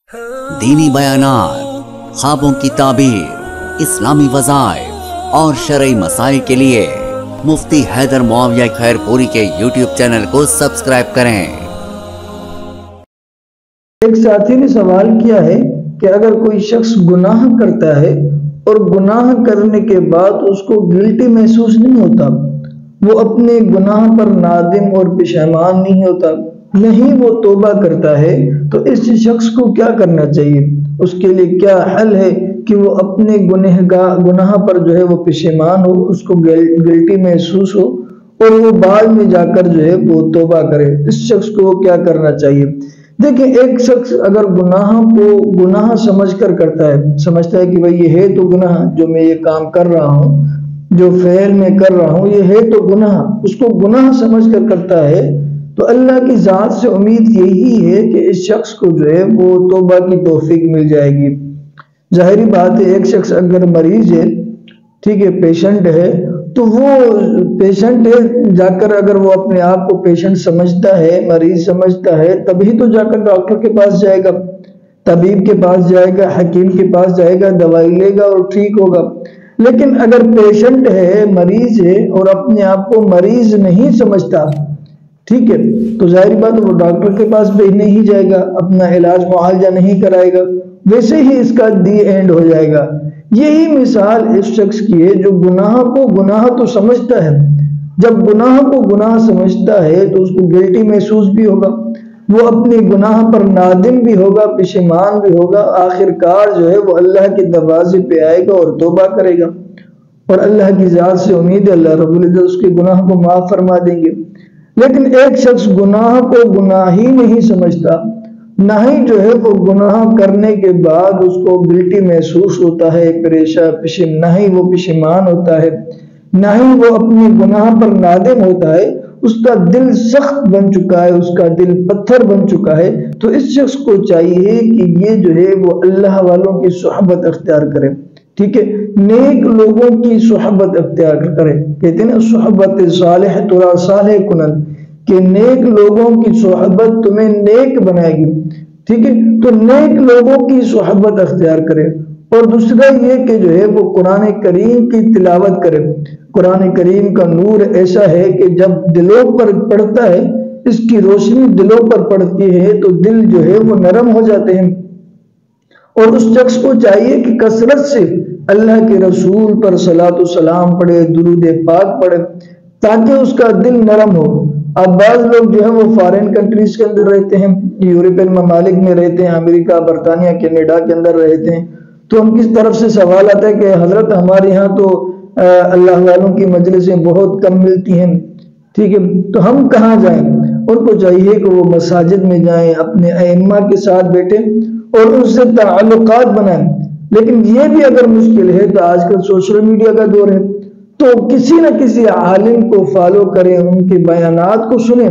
دینی بیانات، خوابوں کی تعبیر، اسلامی وظائف اور شرعی مسائل کے لیے مفتی حیدر معاویہ خیر پوری کے یوٹیوب چینل کو سبسکرائب کریں۔ ایک ساتھی نے سوال کیا ہے کہ اگر کوئی شخص گناہ کرتا ہے اور گناہ کرنے کے بعد اس کو گلٹی محسوس نہیں ہوتا، وہ اپنے گناہ پر نادم اور پشیمان نہیں ہوتا، نہیں وہ توبہ کرتا ہے، تو اس شخص کو کیا کرنا چاہیے؟ اس کے لیے کیا حل ہے کہ وہ اپنے گناہ پر وہ پشیمان ہو، اس کو گلٹی محسوس ہو اور وہ بعد میں جا کر وہ توبہ کرے؟ اس شخص کو کیا کرنا چاہیے؟ دیکھیں، ایک شخص اگر گناہ کو گناہ سمجھ کر کرتا ہے، سمجھتا ہے کہ بھئی یہ ہے تو گناہ، جو میں یہ کام کر رہا ہوں، جو فعل میں کر رہا ہوں یہ ہے تو گناہ، اس کو گناہ سمجھ کر کرتا ہے، تو اللہ کی ذات سے امید یہی ہے کہ اس شخص کو وہ توبہ کی توفیق مل جائے گی۔ ظاہری بات ہے، ایک شخص اگر مریض ہے، ٹھیک ہے، پیشنٹ ہے، تو وہ پیشنٹ ہے، جا کر اگر وہ اپنے آپ کو پیشنٹ سمجھتا ہے، مریض سمجھتا ہے، تبھی تو جا کر ڈاکٹر کے پاس جائے گا، طبیب کے پاس جائے گا، حکیم کے پاس جائے گا، دوائی لے گا اور ٹھیک ہوگا۔ لیکن اگر پیشنٹ ہے، مریض ہے اور اپنے آپ کو مریض نہیں سمجھتا، ٹھیک ہے، تو ظاہری بات وہ ڈاکٹر کے پاس بھی نہیں جائے گا، اپنا علاج معالجہ نہیں کرائے گا، ویسے ہی اس کا دی اینڈ ہو جائے گا۔ یہی مثال اس شخص کی ہے جو گناہ کو گناہ تو سمجھتا ہے، جب گناہ کو گناہ سمجھتا ہے تو اس کو گلٹی محسوس بھی ہوگا، وہ اپنے گناہ پر نادم بھی ہوگا، پشیمان بھی ہوگا، آخر کار وہ اللہ کے دروازے پہ آئے گا اور توبہ کرے گا، اور اللہ کی ذات سے امید ہے اللہ رب العزت اس کے گناہ کو معاف فرما دیں گے۔ لیکن ایک شخص گناہ کو گناہ ہی نہیں سمجھتا، نہ ہی وہ گناہ کرنے کے بعد اس کو گلٹی محسوس ہوتا ہے، نہ ہی وہ پشیمان ہوتا ہے، نہ ہی وہ اپنے گناہ پر نادم ہوتا ہے، اس کا دل سخت بن چکا ہے، اس کا دل پتھر بن چکا ہے، تو اس شخص کو چاہیے کہ یہ وہ اللہ والوں کی صحبت اختیار کرے، ٹھیک ہے، نیک لوگوں کی صحبت اختیار کرے۔ کہتے ہیں نا، صحبت صالح ترا صالح کنن، کہ نیک لوگوں کی صحبت تمہیں نیک بنائے گی، ٹھیک ہے، تو نیک لوگوں کی صحبت اختیار کرے۔ اور دوسرا یہ کہ وہ قرآن کریم کی تلاوت کرے۔ قرآن کریم کا نور ایسا ہے کہ جب دلوں پر پڑتا ہے، اس کی روشنی دلوں پر پڑتی ہے تو دل وہ نرم ہو جاتے ہیں، اور اس شخص کو چاہیے کہ کثرت سے اللہ کے رسول پر صلاۃ و سلام پڑھے، درود پاک پڑھے، تاکہ اس کا دل نرم ہو۔ اب بعض لوگ وہ فارن کنٹریز کے اندر رہتے ہیں، یورپین ممالک میں رہتے ہیں، امریکہ، برطانیہ، کینیڈا کے اندر رہتے ہیں، تو ان کی طرف سے سوال آتا ہے کہ حضرت ہمارے ہاں تو اللہ والوں کی مجلسیں بہت کم ملتی ہیں، ٹھیک ہے، تو ہم کہاں جائیں؟ ان کو چاہیے کہ وہ مساجد میں جائیں، اپنے ائمہ کے ساتھ بیٹھیں اور ان سے تعلقات بنائیں۔ لیکن یہ بھی اگر مشکل ہے تو آج کل سوشل میڈیا کا دور ہے، تو کسی نہ کسی عالم کو فالو کریں، ان کے بیانات کو سنیں۔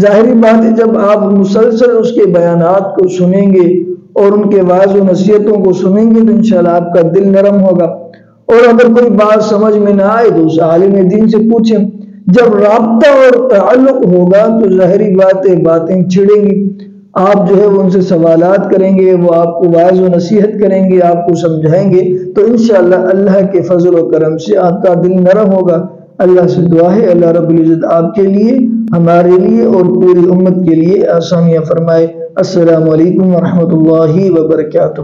ظاہری بات ہے، جب آپ مسلسل اس کے بیانات کو سنیں گے اور ان کے واعظ و نصیحتوں کو سنیں گے تو انشاءاللہ آپ کا دل نرم ہوگا، اور اگر کوئی بات سمجھ میں نہ آئے تو اس عالم دین سے پوچھیں۔ جب رابطہ اور تعلق ہوگا تو ظاہری بات ہے باتیں چھڑیں گی، آپ وہ ان سے سوالات کریں گے، وہ آپ کو واعظ و نصیحت کریں گے، آپ کو سمجھائیں گے، تو انشاءاللہ اللہ کے فضل و کرم سے آپ کا دل نرم ہوگا۔ اللہ سے دعا ہے اللہ رب العزت آپ کے لیے، ہمارے لیے اور پوری امت کے لیے آسانیاں فرمائے۔ السلام علیکم ورحمۃ اللہ وبرکاتہ۔